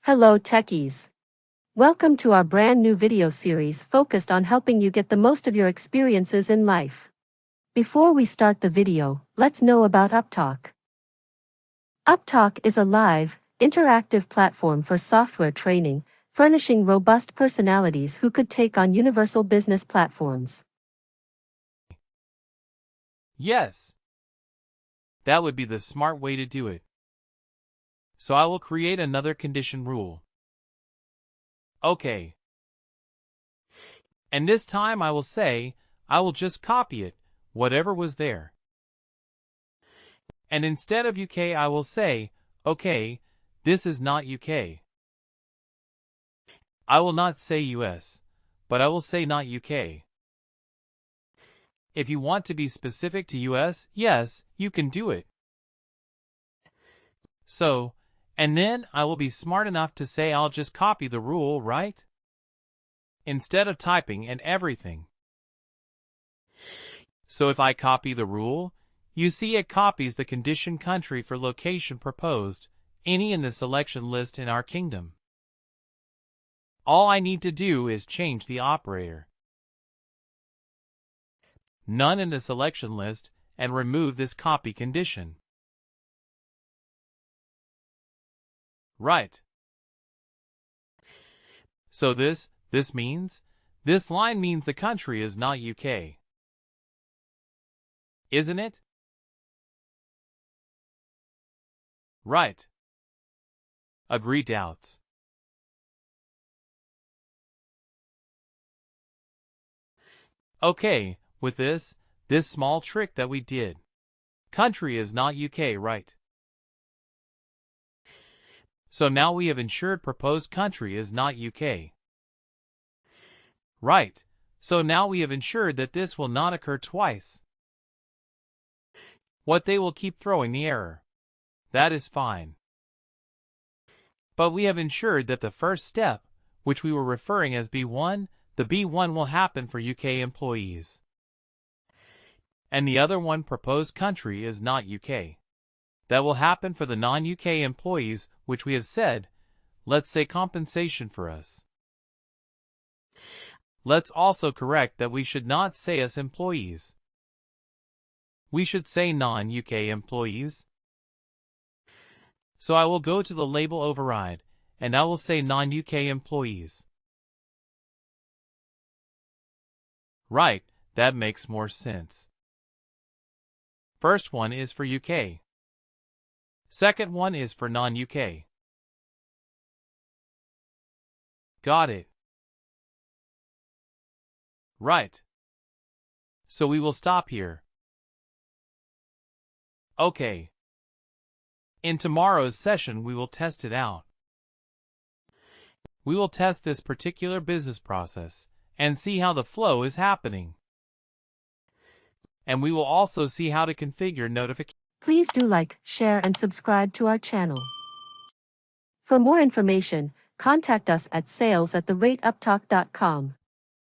Hello techies. Welcome to our brand new video series focused on helping you get the most of your experiences in life. Before we start the video, let's know about Upptalk. Upptalk is a live, interactive platform for software training, furnishing robust personalities who could take on universal business platforms. Yes. That would be the smart way to do it. So I will create another condition rule. Okay. And this time I will say, I will just copy it, whatever was there. And instead of UK I will say, okay, this is not UK. I will not say US, but I will say not UK. If you want to be specific to US, yes, you can do it. So, and then I will be smart enough to say I'll just copy the rule, right? Instead of typing and everything. So if I copy the rule, you see it copies the condition country for location proposed, any in the selection list in our kingdom. All I need to do is change the operator. None in the selection list and remove this copy condition. Right. So this means, this line means the country is not UK. Isn't it? Right. Agree doubts. Okay, with this small trick that we did. Country is not UK, right? So now we have ensured proposed country is not UK. Right. So now we have ensured that this will not occur twice. What they will keep throwing the error. That is fine. But we have ensured that the first step, which we were referring as B1, the B1 will happen for UK employees. And the other one, proposed country, is not UK. That will happen for the non-UK employees, which we have said, let's say compensation for us. Let's also correct that we should not say us employees. We should say non-UK employees. So I will go to the label override, and I will say non-UK employees. Right, that makes more sense. First one is for UK. Second one is for non-UK. Got it. Right. So we will stop here. Okay. In tomorrow's session we will test it out. We will test this particular business process and see how the flow is happening. And we will also see how to configure notifications. Please do like, share and subscribe to our channel. For more information, contact us at sales@upptalk.com.